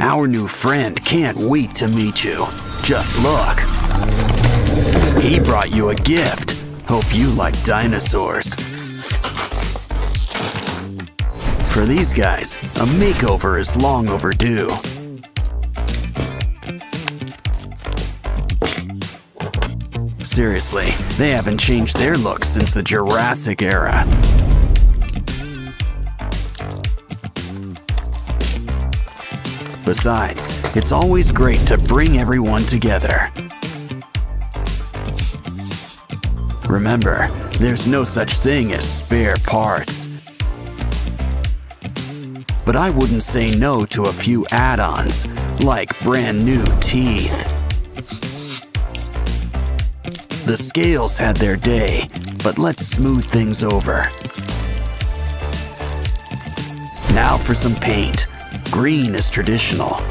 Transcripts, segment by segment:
Our new friend can't wait to meet you. Just look. He brought you a gift. Hope you like dinosaurs. For these guys, a makeover is long overdue. Seriously, they haven't changed their look since the Jurassic era. Besides, it's always great to bring everyone together. Remember, there's no such thing as spare parts. But I wouldn't say no to a few add-ons, like brand new teeth. The scales had their day, but let's smooth things over. Now for some paint. Green is traditional.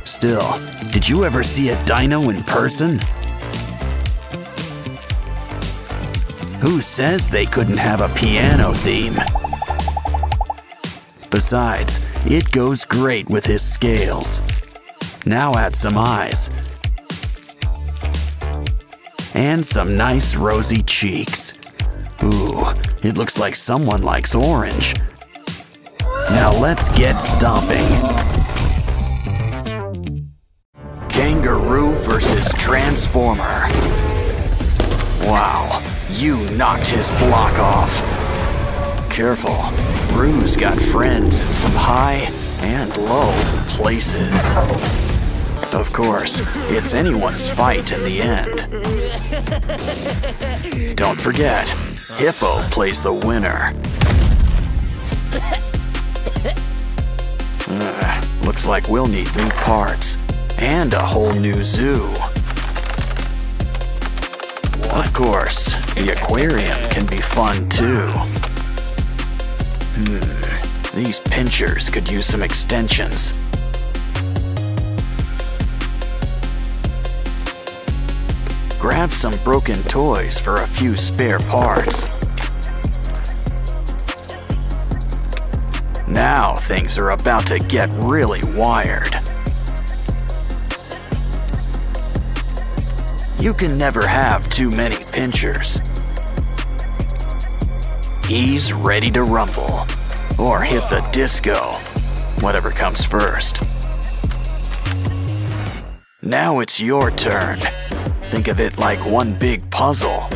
Still, did you ever see a dino in person? Who says they couldn't have a piano theme? Besides, it goes great with his scales. Now add some eyes. And some nice rosy cheeks. Ooh, it looks like someone likes orange. Now let's get stomping. Kangaroo versus Transformer. Wow, you knocked his block off. Careful, Roo's got friends in some high and low places. Of course, it's anyone's fight in the end. Don't forget, Hippo plays the winner. Looks like we'll need new parts and a whole new zoo. Of course, the aquarium can be fun too. These pinchers could use some extensions. Grab some broken toys for a few spare parts. Now things are about to get really wired. You can never have too many pinchers. He's ready to rumble, or hit the disco, whatever comes first. Now it's your turn. Think of it like one big puzzle.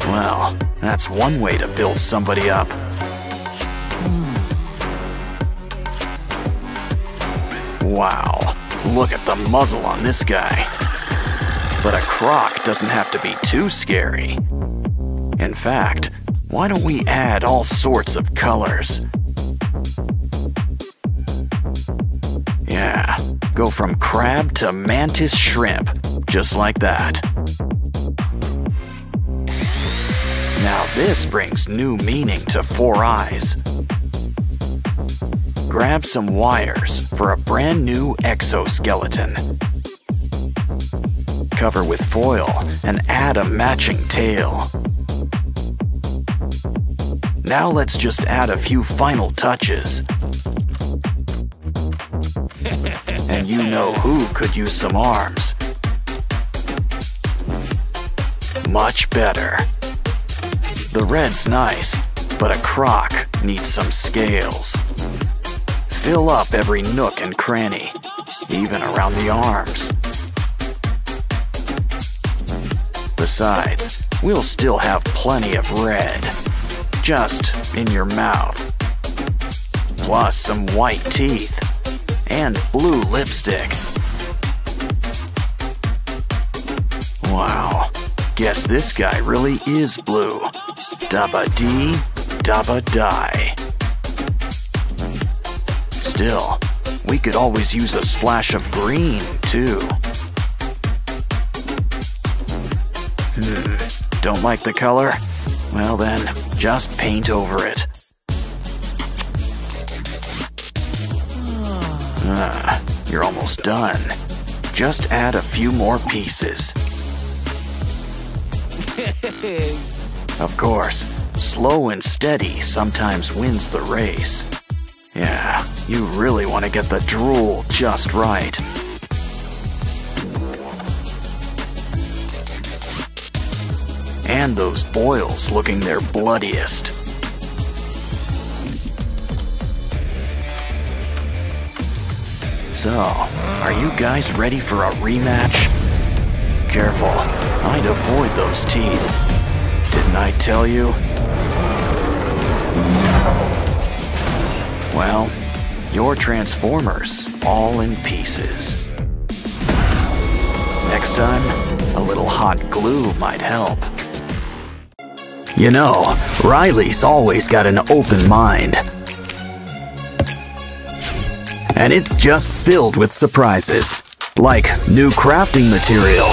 Well, that's one way to build somebody up. Wow, look at the muzzle on this guy. But a croc doesn't have to be too scary. In fact, why don't we add all sorts of colors? Yeah, go from crab to mantis shrimp, just like that. Now this brings new meaning to Four Eyes. Grab some wires for a brand new exoskeleton. Cover with foil and add a matching tail. Now let's just add a few final touches. And you know who could use some arms. Much better. The red's nice, but a croc needs some scales. Fill up every nook and cranny, even around the arms. Besides, we'll still have plenty of red, just in your mouth. Plus some white teeth and blue lipstick. Wow, guess this guy really is blue. Dabba dee, dabba die. Still, we could always use a splash of green, too. Don't like the color? Well then, just paint over it. You're almost done. Just add a few more pieces. Of course, slow and steady sometimes wins the race. Yeah, you really want to get the drool just right. And those boils looking their bloodiest. So, are you guys ready for a rematch? Careful, I'd avoid those teeth. Didn't I tell you? Well, your Transformers all in pieces. Next time, a little hot glue might help. You know, Riley's always got an open mind. And it's just filled with surprises, like new crafting material.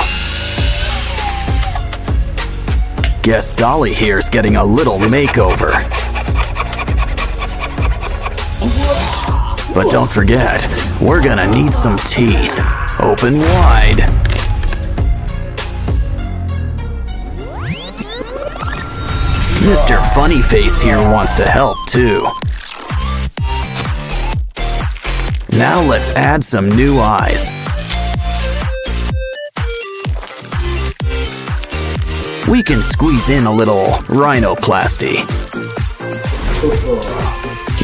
Guess Dolly here's getting a little makeover. But don't forget, we're gonna need some teeth. Open wide. Mr. Funnyface here wants to help too. Now let's add some new eyes. We can squeeze in a little rhinoplasty.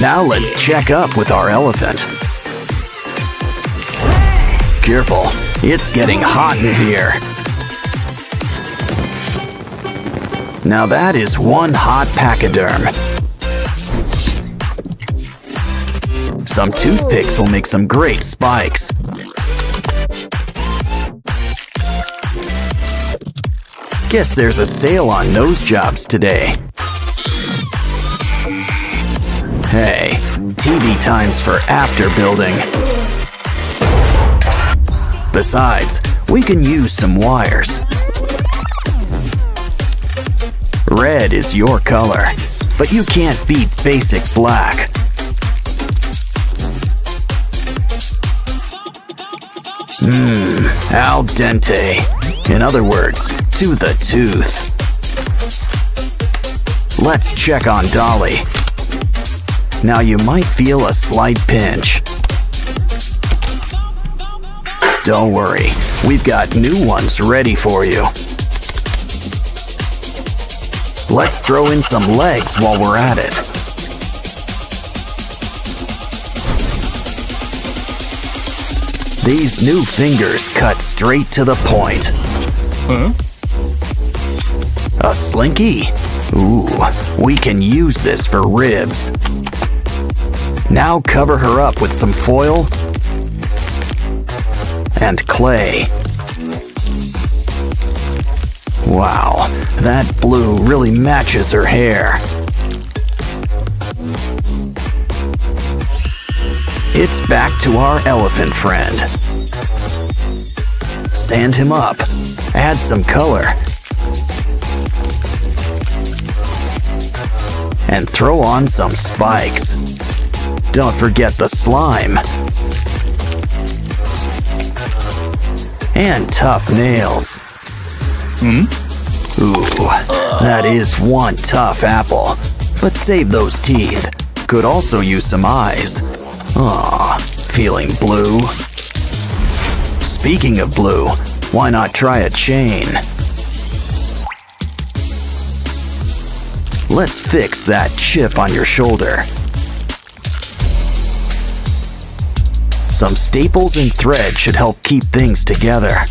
Now let's check up with our elephant. Careful, it's getting hot in here. Now that is one hot pachyderm. Some toothpicks will make some great spikes. Guess there's a sale on nose jobs today. Hey, TV times for after building. Besides, we can use some wires. Red is your color, but you can't beat basic black. Al dente. In other words, to the tooth. Let's check on Dolly. Now you might feel a slight pinch. Don't worry, we've got new ones ready for you. Let's throw in some legs while we're at it. These new fingers cut straight to the point. A slinky? Ooh, we can use this for ribs. Now cover her up with some foil and clay. Wow, that blue really matches her hair. It's back to our elephant friend. Sand him up, add some color, and throw on some spikes. Don't forget the slime. And tough nails. Ooh, that is one tough apple. But save those teeth. Could also use some eyes. Aw, feeling blue? Speaking of blue, why not try a chain? Let's fix that chip on your shoulder. Some staples and thread should help keep things together.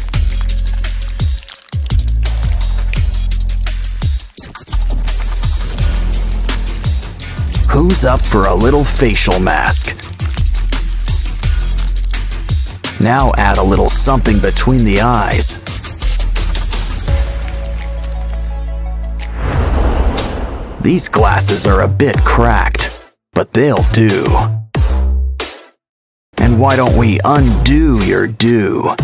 Who's up for a little facial mask? Now add a little something between the eyes. These glasses are a bit cracked, but they'll do. And why don't we undo your do?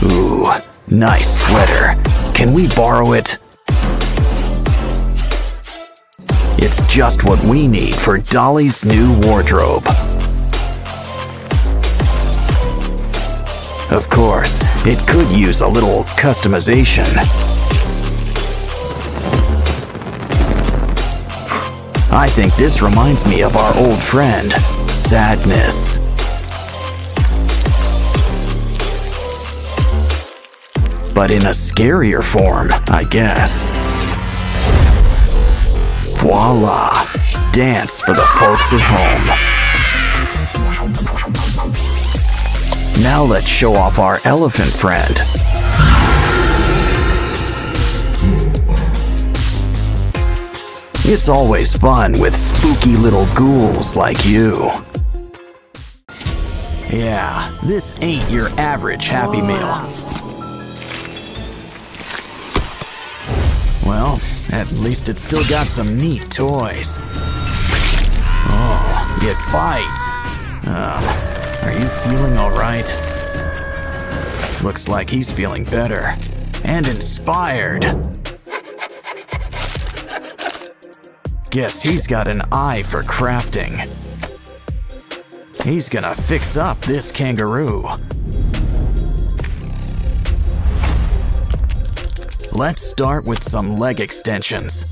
Ooh, nice sweater. Can we borrow it? It's just what we need for Dolly's new wardrobe. Of course, it could use a little customization. I think this reminds me of our old friend, Sadness. But in a scarier form, I guess. Voila! Dance for the folks at home. Now let's show off our elephant friend. It's always fun with spooky little ghouls like you. Yeah, this ain't your average Happy Meal. Well, at least it's still got some neat toys. Oh, it bites. Are you feeling all right? Looks like he's feeling better and inspired. Guess he's got an eye for crafting. He's gonna fix up this kangaroo. Let's start with some leg extensions.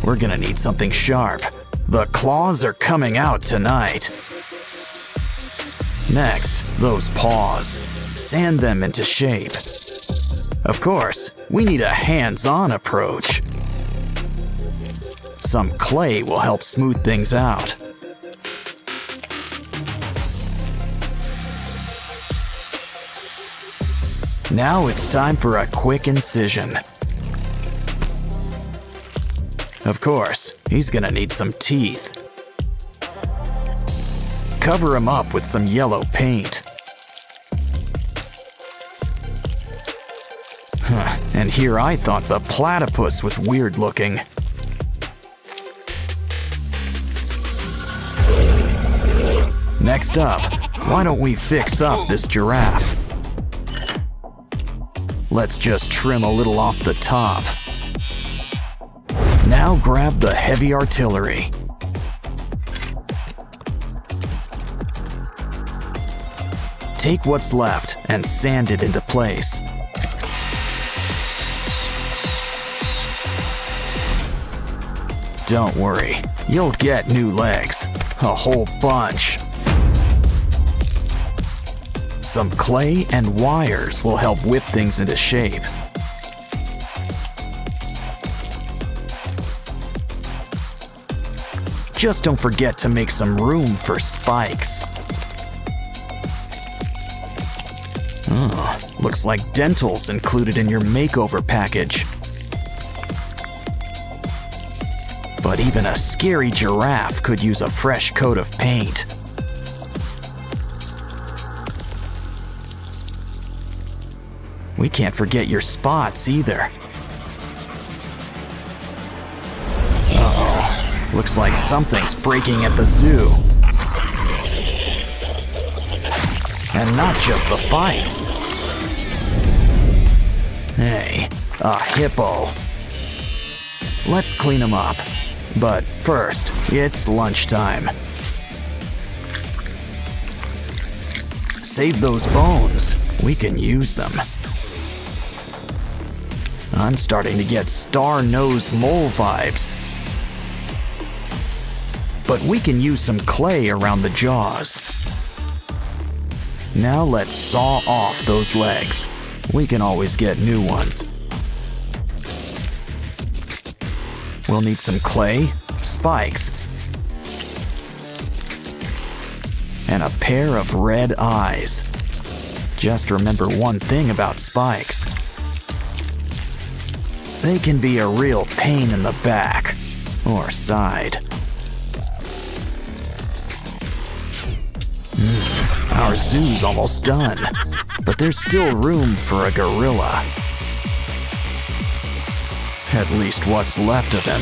We're gonna need something sharp. The claws are coming out tonight. Next, those paws. Sand them into shape. Of course, we need a hands-on approach. Some clay will help smooth things out. Now it's time for a quick incision. Of course, he's gonna need some teeth. Cover him up with some yellow paint. And here I thought the platypus was weird looking. Next up, why don't we fix up this giraffe? Let's just trim a little off the top. Now grab the heavy artillery. Take what's left and sand it into place. Don't worry, you'll get new legs. A whole bunch. Some clay and wires will help whip things into shape. Just don't forget to make some room for spikes. Oh, looks like dental's included in your makeover package. But even a scary giraffe could use a fresh coat of paint. We can't forget your spots either. Uh-oh, looks like something's breaking at the zoo. And not just the fights. Hey, a hippo. Let's clean him up. But first, it's lunchtime. Save those bones. We can use them. I'm starting to get star-nosed mole vibes. But we can use some clay around the jaws. Now let's saw off those legs. We can always get new ones. We'll need some clay, spikes, and a pair of red eyes. Just remember one thing about spikes. They can be a real pain in the back or side. Our zoo's almost done, but there's still room for a gorilla. At least what's left of him.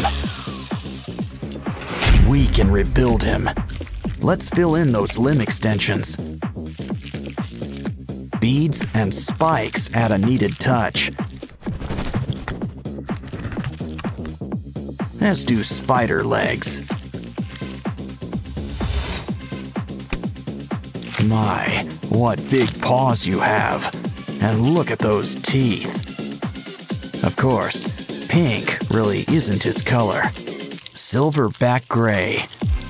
We can rebuild him. Let's fill in those limb extensions. Beads and spikes add a needed touch. As do spider legs. My, what big paws you have. And look at those teeth. Of course, pink really isn't his color. Silverback gray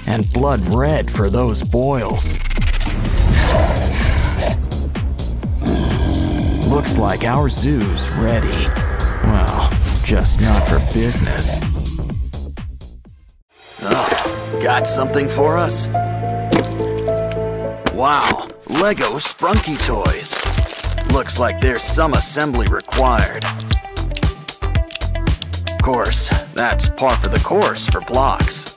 and blood red for those boils. Looks like our zoo's ready. Well, just not for business. Oh, got something for us? Wow, Lego Sprunky toys. Looks like there's some assembly required. Of course, that's par for the course for blocks.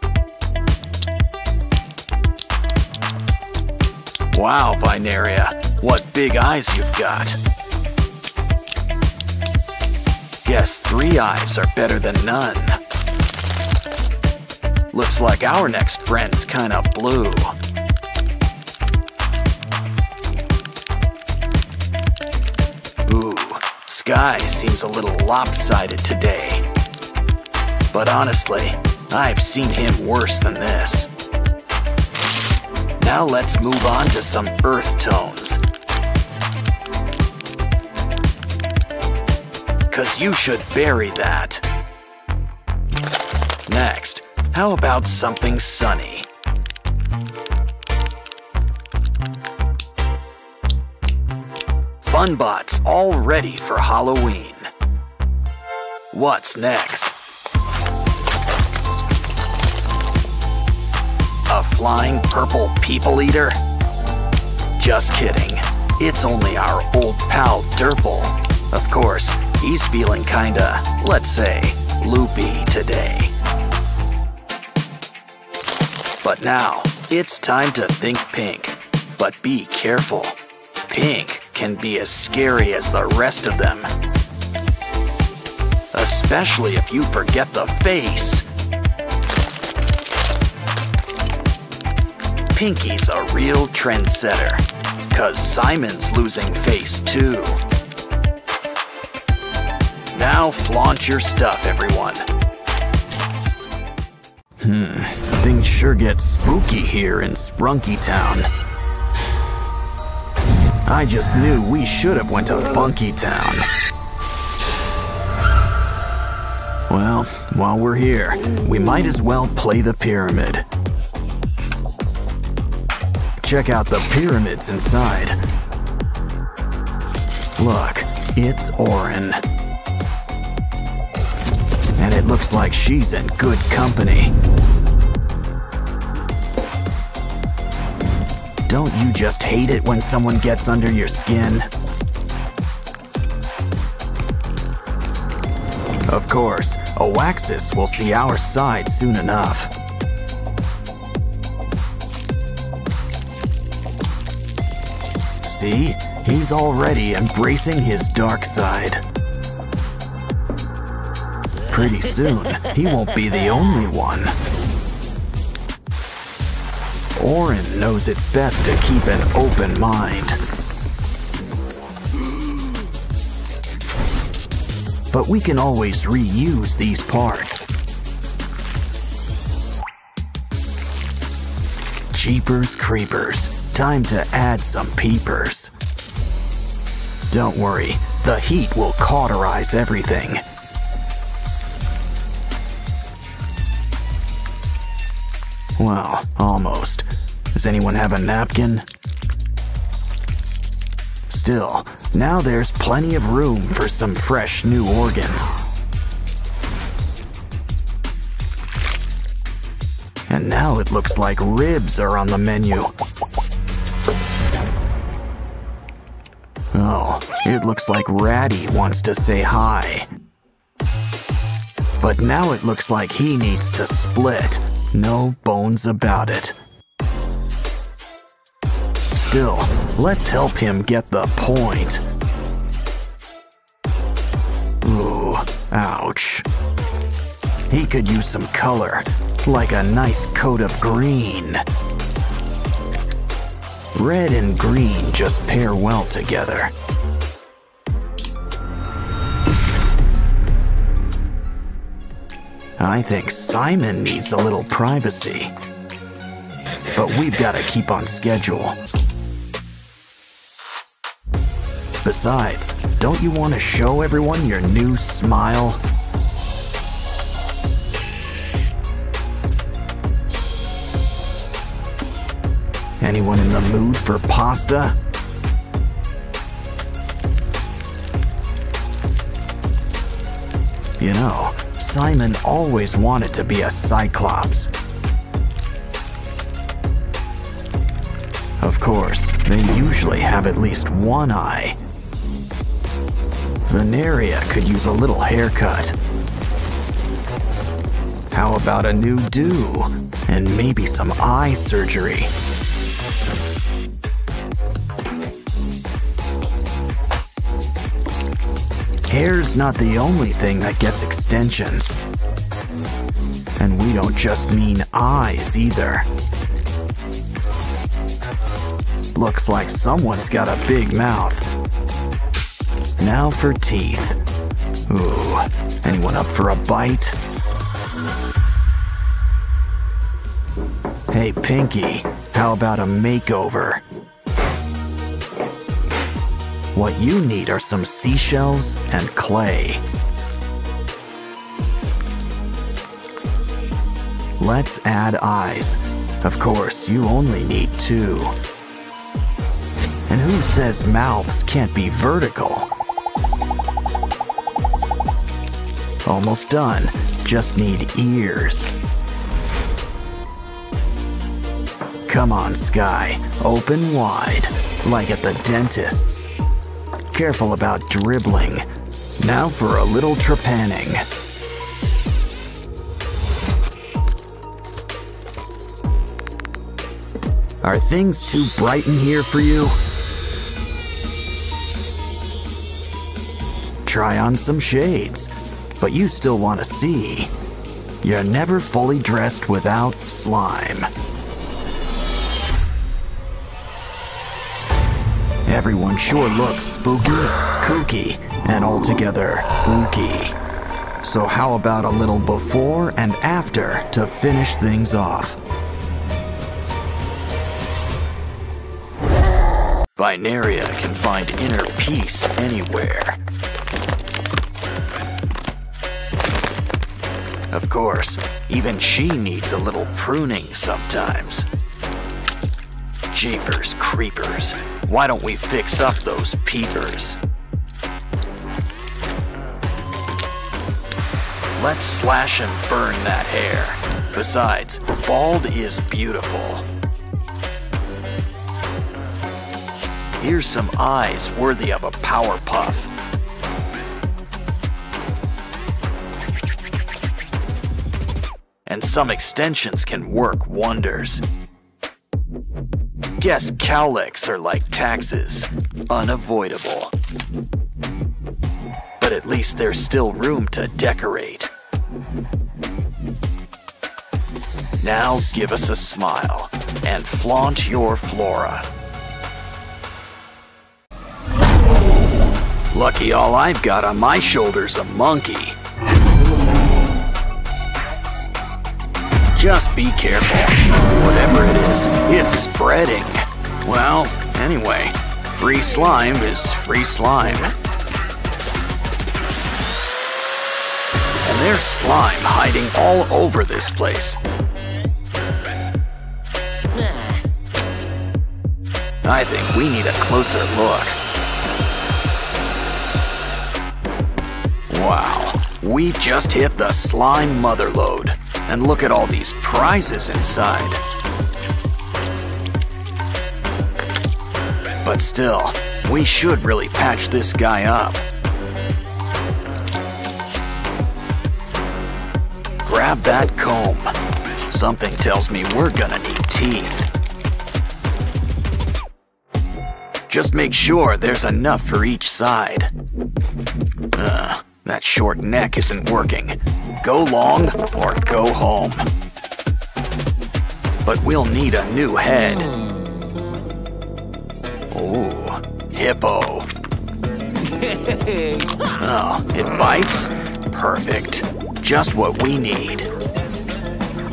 Wow, Vinaria, what big eyes you've got. Guess 3 eyes are better than none. Looks like our next friend's kinda blue. Ooh, Sky seems a little lopsided today. But honestly, I've seen him worse than this. Now let's move on to some earth tones. 'Cause you should bury that. Next, how about something sunny? Funbots all ready for Halloween. What's next? A flying purple people eater? Just kidding. It's only our old pal Derple. Of course, he's feeling kinda, let's say, loopy today. But now, it's time to think pink. But be careful. Pink can be as scary as the rest of them. Especially if you forget the face. Pinky's a real trendsetter, 'cause Simon's losing face too. Now flaunt your stuff, everyone. Things sure get spooky here in Sprunky Town. I just knew we should have went to Funky Town. Well, while we're here, we might as well play the pyramid. Check out the pyramids inside. Look, it's Orin. And it looks like she's in good company. Don't you just hate it when someone gets under your skin? Of course, Oaxis will see our side soon enough. See? He's already embracing his dark side. Pretty soon, he won't be the only one. Orin knows it's best to keep an open mind. But we can always reuse these parts. Jeepers creepers, time to add some peepers. Don't worry, the heat will cauterize everything. Well, almost. Does anyone have a napkin? Still, now there's plenty of room for some fresh new organs. And now it looks like ribs are on the menu. Oh, it looks like Ratty wants to say hi. But now it looks like he needs to split. No bones about it. Still, let's help him get the point. Ooh, ouch. He could use some color, like a nice coat of green. Red and green just pair well together. I think Simon needs a little privacy. But we've got to keep on schedule. Besides, don't you want to show everyone your new smile? Anyone in the mood for pasta? You know, Simon always wanted to be a Cyclops. Of course, they usually have at least one eye. Veneria could use a little haircut. How about a new do? And maybe some eye surgery. Hair's not the only thing that gets extensions. And we don't just mean eyes either. Looks like someone's got a big mouth. Now for teeth. Ooh, anyone up for a bite? Hey, Pinky, how about a makeover? What you need are some seashells and clay. Let's add eyes. Of course, you only need 2. And who says mouths can't be vertical? Almost done. Just need ears. Come on, Sky. Open wide, like at the dentist's. Careful about dribbling. Now for a little trepanning. Are things too bright in here for you? Try on some shades, but you still want to see. You're never fully dressed without slime. Everyone sure looks spooky, kooky, and altogether ooky. So how about a little before and after to finish things off? Veneria can find inner peace anywhere. Of course, even she needs a little pruning sometimes. Jeepers creepers, why don't we fix up those peepers? Let's slash and burn that hair. Besides, bald is beautiful. Here's some eyes worthy of a power puff. And some extensions can work wonders. Guess cowlicks are like taxes, unavoidable. But at least there's still room to decorate. Now give us a smile and flaunt your flora. Lucky all I've got on my shoulder's a monkey. Just be careful. Whatever it is, it's spreading. Well, anyway, free slime is free slime. And there's slime hiding all over this place. I think we need a closer look. Wow, we've just hit the slime motherlode. And look at all these prizes inside. But still, we should really patch this guy up. Grab that comb. Something tells me we're gonna need teeth. Just make sure there's enough for each side. That short neck isn't working. Go long or go home. But we'll need a new head. Ooh, hippo. Oh, it bites? Perfect. Just what we need.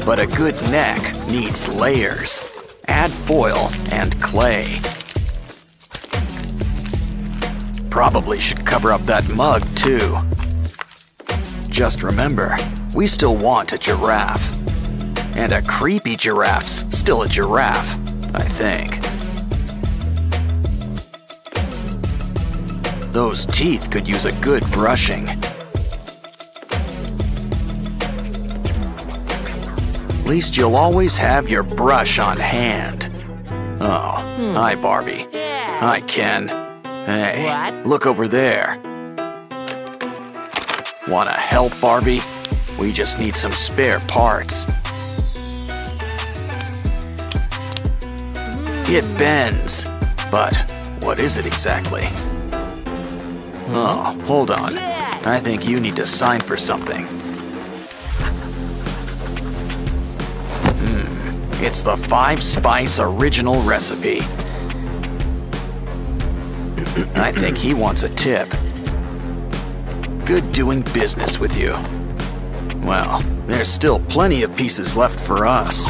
But a good neck needs layers. Add foil and clay. probably should cover up that mug, too. Just remember, we still want a giraffe. And a creepy giraffe's still a giraffe, I think. Those teeth could use a good brushing. At least you'll always have your brush on hand. Oh, hi, Barbie. Hi, Ken. Hey, look over there. Wanna help, Barbie? We just need some spare parts. It bends, but what is it exactly? Oh, hold on. I think you need to sign for something. It's the 5-spice original recipe. I think he wants a tip. Good doing business with you. Well, there's still plenty of pieces left for us.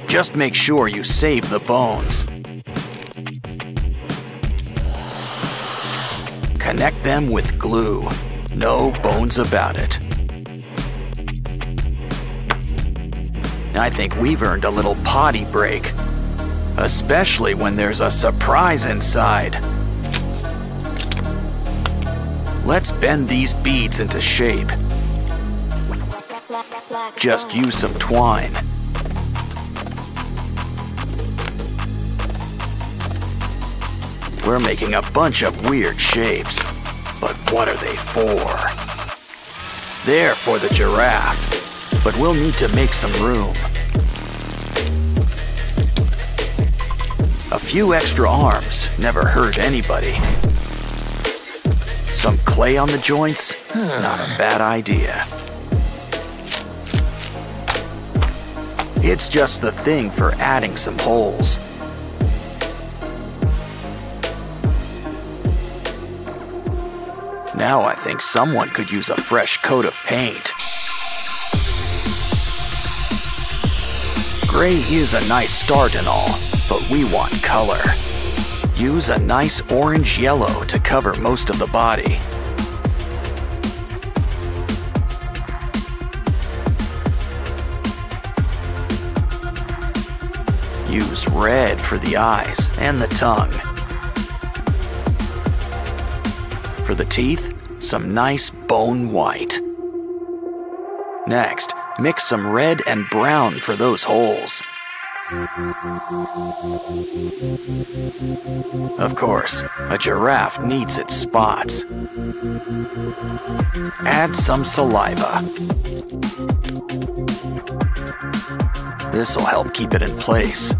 Just make sure you save the bones. Connect them with glue. No bones about it. I think we've earned a little potty break. Especially when there's a surprise inside. Let's bend these beads into shape. Just use some twine. We're making a bunch of weird shapes, but what are they for? They're for the giraffe, but we'll need to make some room. A few extra arms never hurt anybody. Some clay on the joints? Not a bad idea. It's just the thing for adding some holes. Now I think someone could use a fresh coat of paint. Gray is a nice start and all, but we want color. Use a nice orange yellow to cover most of the body. Use red for the eyes and the tongue. For the teeth, some nice bone white. Next, mix some red and brown for those holes. Of course, a giraffe needs its spots. Add some saliva. This'll help keep it in place.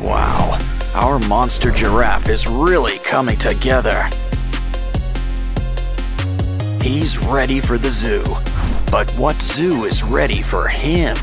Wow, our monster giraffe is really coming together. He's ready for the zoo, but what zoo is ready for him?